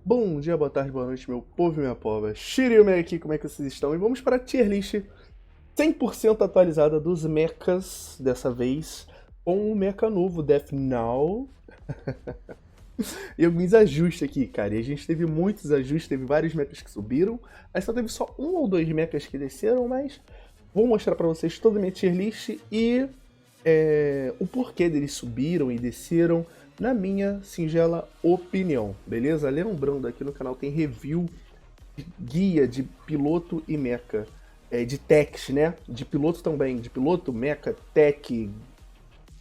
Bom dia, boa tarde, boa noite, meu povo e minha pova. Shiryu aqui, como é que vocês estão? E vamos para a tier list 100% atualizada dos mechas, dessa vez, com o mecha novo, Death Now. E alguns ajustes aqui, cara. E a gente teve muitos ajustes, teve vários mechas que subiram. Aí só teve só um ou dois mechas que desceram, mas vou mostrar pra vocês toda a minha tier list e o porquê deles subiram e desceram, na minha singela opinião, beleza? Lembrando, aqui no canal tem review, guia de piloto e mecha, de techs, né? De piloto também, de piloto, mecha, tech,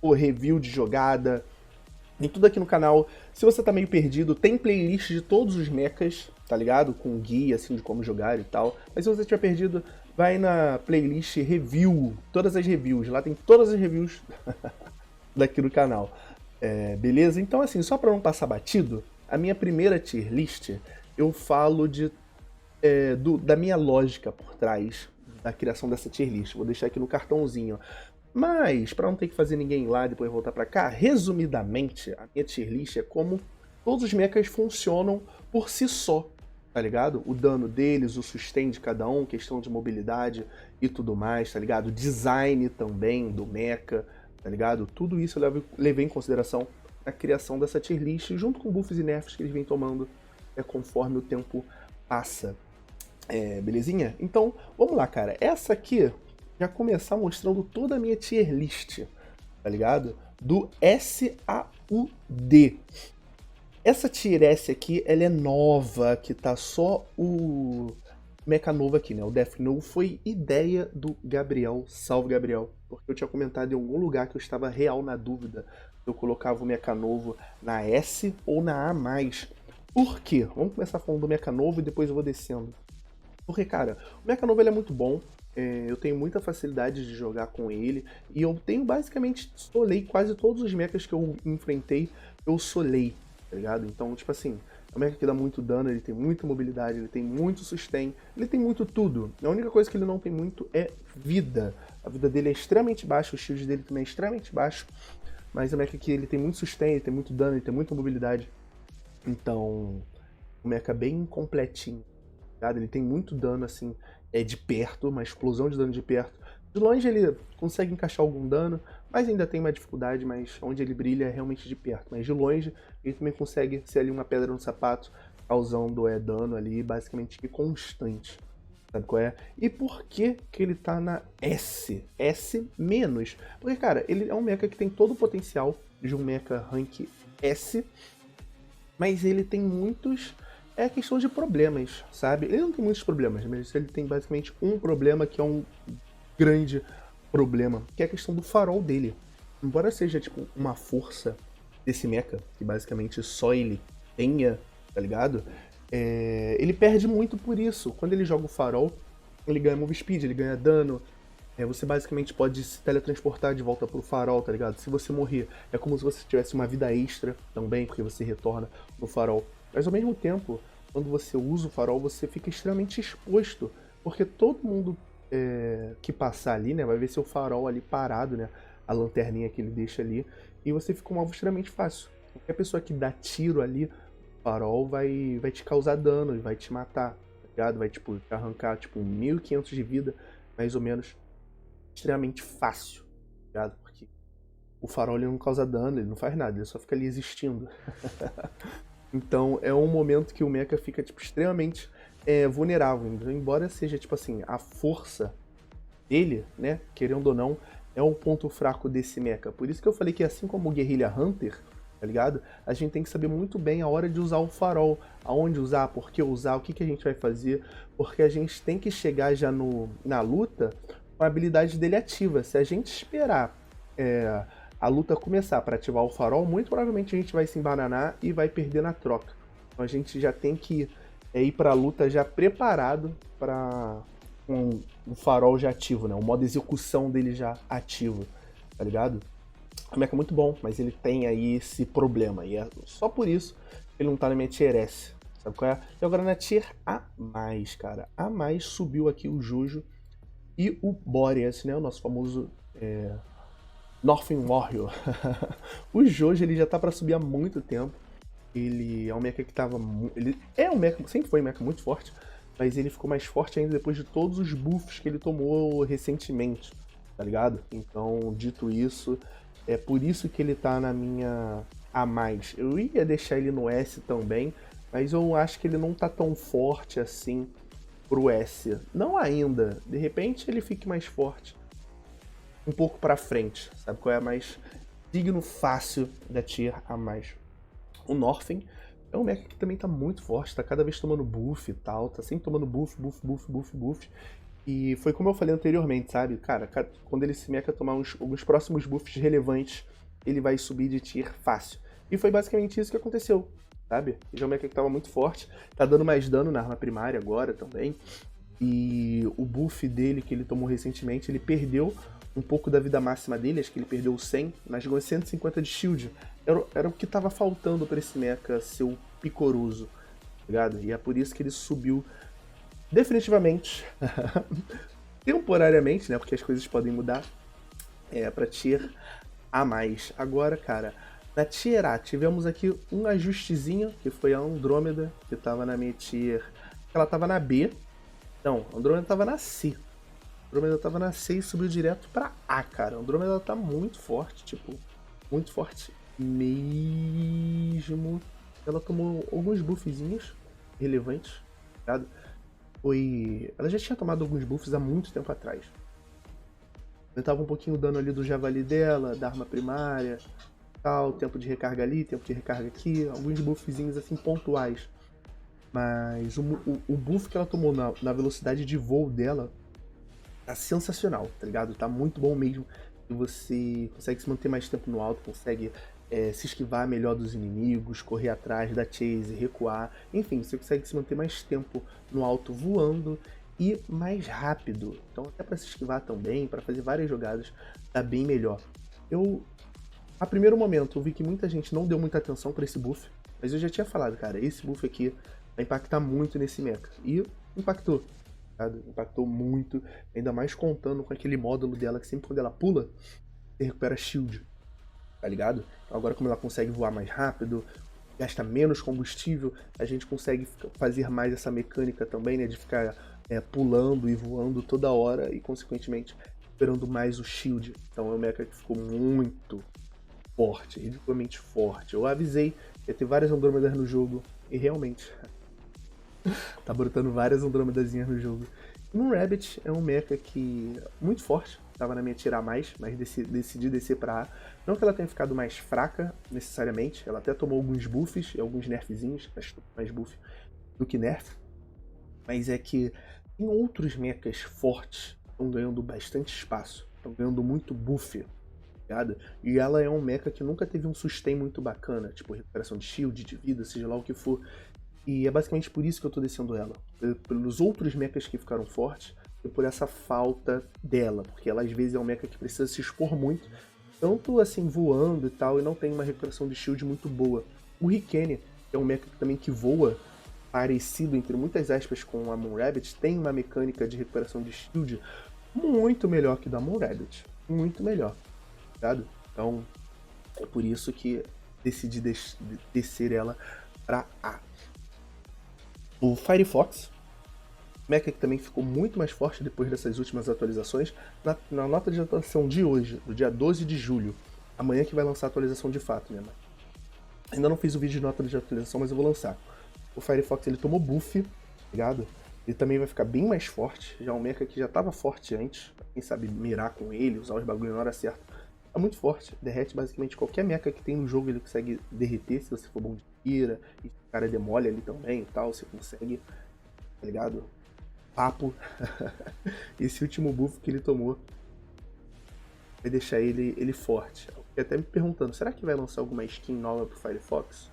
review de jogada, tem tudo aqui no canal. Se você tá meio perdido, tem playlist de todos os mechas, tá ligado? Com guia, assim, de como jogar e tal. Mas se você estiver perdido, vai na playlist review, todas as reviews. Lá tem todas as reviews daqui do canal. Beleza? Então, assim, só pra não passar batido, a minha primeira tier list, eu falo da minha lógica por trás da criação dessa tier list. Vou deixar aqui no cartãozinho. Mas, para não ter que fazer ninguém ir lá e depois voltar para cá, resumidamente, a minha tier list é como todos os mechas funcionam por si só, tá ligado? O dano deles, o sustain de cada um, questão de mobilidade e tudo mais, tá ligado? O design também do mecha, tá ligado? Tudo isso eu levei em consideração na criação dessa tier list, junto com buffs e nerfs que eles vêm tomando conforme o tempo passa. Belezinha? Então, vamos lá, cara. Essa aqui já começar mostrando toda a minha tier list, tá ligado? Do S a U D. Essa tier S aqui, ela é nova, que tá só o mecha novo aqui, né? O Death Note foi ideia do Gabriel, salve Gabriel, porque eu tinha comentado em algum lugar que eu estava real na dúvida se eu colocava o mecha novo na S ou na A+. Por quê? Vamos começar falando do mecha novo e depois eu vou descendo. Porque, cara, o mecha novo ele é muito bom, eu tenho muita facilidade de jogar com ele, e eu tenho basicamente solei quase todos os mechas que eu enfrentei, eu solei, tá ligado? Então, tipo assim, é um mecha que dá muito dano, ele tem muita mobilidade, ele tem muito sustain, ele tem muito tudo. A única coisa que ele não tem muito é vida. A vida dele é extremamente baixa, o shield dele também é extremamente baixo, mas é um mecha que ele tem muito sustain, ele tem muito dano, ele tem muita mobilidade. Então, um mecha bem completinho. Ele tem muito dano assim, de perto, uma explosão de dano de perto. De longe ele consegue encaixar algum dano, mas ainda tem uma dificuldade, mas onde ele brilha é realmente de perto. Mas de longe ele também consegue ser ali uma pedra no sapato, causando dano ali basicamente constante. Sabe qual é? E por que que ele tá na S? S menos. Porque, cara, ele é um mecha que tem todo o potencial de um mecha rank S, mas ele tem muitos questão de problemas, sabe? Ele não tem muitos problemas, mas ele tem basicamente um problema que é um grande problema, que é a questão do farol dele. Embora seja tipo uma força desse mecha, que basicamente só ele tenha, tá ligado? Ele perde muito por isso. Quando ele joga o farol, ele ganha move speed, ele ganha dano. Você basicamente pode se teletransportar de volta pro farol, tá ligado? Se você morrer, é como se você tivesse uma vida extra também, porque você retorna no farol. Mas ao mesmo tempo, quando você usa o farol, você fica extremamente exposto, porque todo mundo que passar ali, né, vai ver seu farol ali parado, né, a lanterninha que ele deixa ali, e você fica um alvo extremamente fácil. Qualquer pessoa que dá tiro ali, o farol vai te causar dano e vai te matar, tá ligado? Vai, tipo, te arrancar, tipo, 1.500 de vida, mais ou menos, extremamente fácil, tá ligado? Porque o farol ele não causa dano, ele não faz nada, ele só fica ali existindo. Então é um momento que o mecha fica tipo, extremamente vulnerável. Então, embora seja tipo assim, a força dele, né, querendo ou não, é um ponto fraco desse mecha. Por isso que eu falei que assim como o Guerrilla Hunter, tá ligado? A gente tem que saber muito bem a hora de usar o farol, aonde usar, por que usar, o que, que a gente vai fazer, porque a gente tem que chegar já na luta com a habilidade dele ativa. Se a gente esperar a luta começar para ativar o farol, muito provavelmente a gente vai se embananar e vai perder na troca. Então a gente já tem que ir para a luta já preparado para com o farol já ativo, né? O modo execução dele já ativo, tá ligado? O mecha é muito bom, mas ele tem aí esse problema, e é só por isso que ele não tá na minha tier S, sabe qual é? E agora na tier A+, cara. A+, subiu aqui o Jojo e o Boreas, né? O nosso famoso Northern Warrior. O Jojo ele já tá para subir há muito tempo. Ele é um mecha que tava... Ele é um mecha, sempre foi um mecha muito forte, mas ele ficou mais forte ainda depois de todos os buffs que ele tomou recentemente, tá ligado? Então, dito isso, é por isso que ele tá na minha A+. Eu ia deixar ele no S também, mas eu acho que ele não tá tão forte assim pro S. Não ainda. De repente ele fique mais forte um pouco pra frente, sabe qual é a mais digno fácil da tier A+. O Northen é um mecha que também tá muito forte, tá cada vez tomando buff e tal, tá sempre tomando buff. E foi como eu falei anteriormente, sabe? Cara, quando esse mecha tomar alguns próximos buffs relevantes, ele vai subir de tier fácil. E foi basicamente isso que aconteceu, sabe? Ele é um mecha que tava muito forte, tá dando mais dano na arma primária agora também. E o buff dele que ele tomou recentemente, ele perdeu um pouco da vida máxima dele, acho que ele perdeu 100, mas ganhou 150 de shield. Era o que tava faltando pra esse mecha ser o picoroso, tá ligado? E é por isso que ele subiu definitivamente, temporariamente, né? Porque as coisas podem mudar, pra tier A+. Agora, cara, na tier A tivemos aqui um ajustezinho, que foi a Andrômeda, que tava na minha tier, ela tava na B. Não, a Andrômeda tava na C. A Andrômeda tava na C e subiu direto pra A, cara. A Andrômeda tá muito forte, tipo, muito forte mesmo. Ela tomou alguns buffzinhos relevantes, ligado? Ela já tinha tomado alguns buffs há muito tempo atrás. Aumentava um pouquinho o dano ali do javali dela, da arma primária, tal, tempo de recarga ali, tempo de recarga aqui, alguns buffzinhos assim pontuais. Mas o buff que ela tomou na velocidade de voo dela tá sensacional, tá ligado? Tá muito bom mesmo. E você consegue se manter mais tempo no alto, consegue se esquivar melhor dos inimigos, correr atrás da chase, recuar. Enfim, você consegue se manter mais tempo no alto voando e mais rápido. Então até para se esquivar também, para fazer várias jogadas, tá bem melhor. A primeiro momento, eu vi que muita gente não deu muita atenção para esse buff, mas eu já tinha falado, cara, esse buff aqui vai impactar muito nesse mecha. E impactou, sabe? Impactou muito, ainda mais contando com aquele módulo dela que sempre quando ela pula, você recupera shield, tá ligado? Então agora como ela consegue voar mais rápido, gasta menos combustível, a gente consegue fazer mais essa mecânica também, né, de ficar pulando e voando toda hora e consequentemente recuperando mais o shield. Então é um mecha que ficou muito forte, ridiculamente forte. Eu avisei que ia ter várias Andrômedas no jogo e realmente tá brotando várias Andrômedazinhas no jogo. Moon Rabbit é um mecha que muito forte, tava na minha tirar mais, mas decidi descer pra A. Não que ela tenha ficado mais fraca, necessariamente, ela até tomou alguns buffs e alguns nerfzinhos, acho que mais buff do que nerf, mas é que tem outros mechas fortes que estão ganhando bastante espaço, estão ganhando muito buff, ligado? E ela é um mecha que nunca teve um sustain muito bacana, tipo recuperação de shield, de vida, seja lá o que for. E é basicamente por isso que eu tô descendo ela. Pelos outros mechas que ficaram fortes e por essa falta dela. Porque ela às vezes é um mecha que precisa se expor muito, tanto assim voando e tal, e não tem uma recuperação de shield muito boa. O Rikene, que é um mecha também que voa, parecido entre muitas aspas com a Moon Rabbit, tem uma mecânica de recuperação de shield muito melhor que da Moon Rabbit. Muito melhor, ligado? Então é por isso que decidi descer ela pra A. O Firefox, mecha que também ficou muito mais forte depois dessas últimas atualizações, na nota de atualização de hoje, do dia 12 de julho, amanhã que vai lançar a atualização de fato, né? Ainda não fiz o vídeo de nota de atualização, mas eu vou lançar. O Firefox ele tomou buff, ligado? Ele também vai ficar bem mais forte, já é um mecha que já estava forte antes, quem sabe mirar com ele, usar os bagulho na hora certa. É muito forte, derrete basicamente qualquer mecha que tem no jogo, ele consegue derreter se você for bom de tira, e o cara demole ali também e tal, você consegue, tá ligado? Papo. Esse último buff que ele tomou vai deixar ele forte. Eu até me perguntando, será que vai lançar alguma skin nova pro Firefox?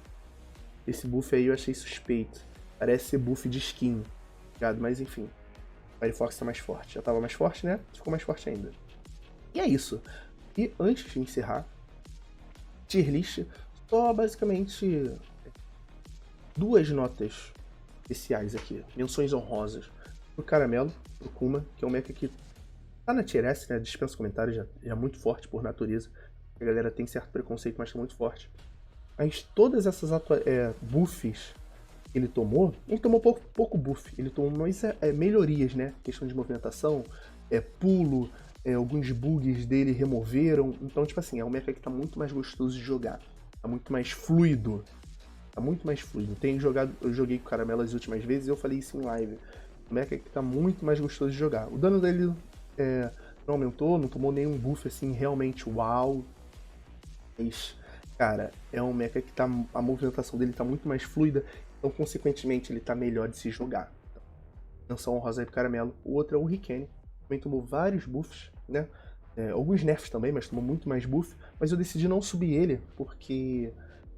Esse buff aí eu achei suspeito, parece ser buff de skin, ligado? Mas enfim, o Firefox tá mais forte, já tava mais forte, né? Ficou mais forte ainda. E é isso. E antes de encerrar, tier list, só basicamente duas notas especiais aqui, menções honrosas. Pro Caramelo, pro Kuma, que é um mecha que tá na tier S, né? Dispensa comentários, já é muito forte por natureza. A galera tem certo preconceito, mas tá muito forte. Mas todas essas buffs que ele tomou pouco buff, ele tomou mais melhorias, né? Questão de movimentação, pulo, alguns bugs dele removeram. Então, tipo assim, é um mecha que tá muito mais gostoso de jogar. Tá muito mais fluido. Tá muito mais fluido. Eu joguei com o Caramelo as últimas vezes e eu falei isso em live. O mecha que tá muito mais gostoso de jogar. O dano dele não aumentou, não tomou nenhum buff assim realmente uau. Mas, cara, é um mecha que a movimentação dele tá muito mais fluida, então consequentemente ele tá melhor de se jogar. Menção honrosa aí pro Caramelo. O outro é o Riken, também tomou vários buffs, né? Alguns nerfs também, mas tomou muito mais buff. Mas eu decidi não subir ele, porque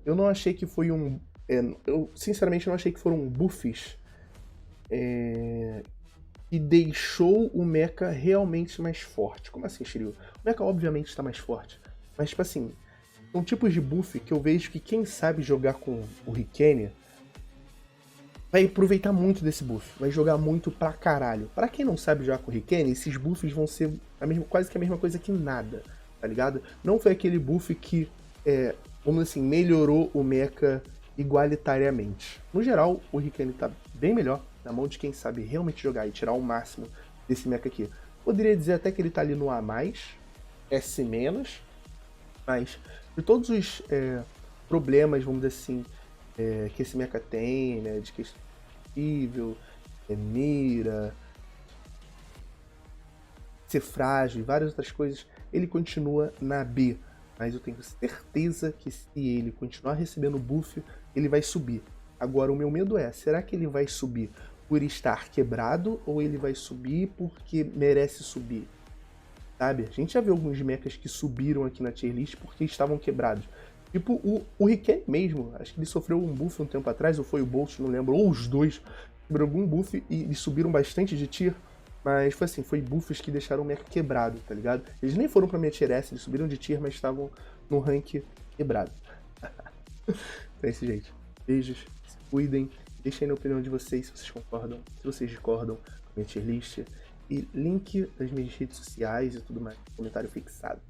eu não achei que foi eu sinceramente não achei que foram buffs que deixou o mecha realmente mais forte. Como assim, Shiryu? O mecha obviamente está mais forte, mas tipo assim, são tipos de buff que eu vejo que quem sabe jogar com o Riken vai aproveitar muito desse buff, vai jogar muito pra caralho. Pra quem não sabe jogar com o Riken, esses buffs vão ser quase que a mesma coisa que nada, tá ligado? Não foi aquele buff que, vamos dizer assim, melhorou o mecha igualitariamente. No geral, o Riken tá bem melhor na mão de quem sabe realmente jogar e tirar o máximo desse mecha aqui. Poderia dizer até que ele tá ali no A+, S-, mas de todos os problemas, vamos dizer assim, que esse mecha tem, né, de questão nível, mira, ser frágil e várias outras coisas, ele continua na B. Mas eu tenho certeza que se ele continuar recebendo buff, ele vai subir. Agora, o meu medo será que ele vai subir por estar quebrado ou ele vai subir porque merece subir? Sabe? A gente já viu alguns mechas que subiram aqui na tier list porque estavam quebrados. Tipo, o Riken mesmo, acho que ele sofreu um buff um tempo atrás, ou foi o Bolt, não lembro, ou os dois, sofreram algum buff e eles subiram bastante de tier, mas foi assim, foi buffs que deixaram o mecha quebrado, tá ligado? Eles nem foram pra minha tier S, eles subiram de tier, mas estavam no rank quebrado. Então é isso, gente. Beijos, se cuidem, deixem aí na opinião de vocês se vocês concordam, se vocês discordam com a minha tier list, e link das minhas redes sociais e tudo mais, comentário fixado.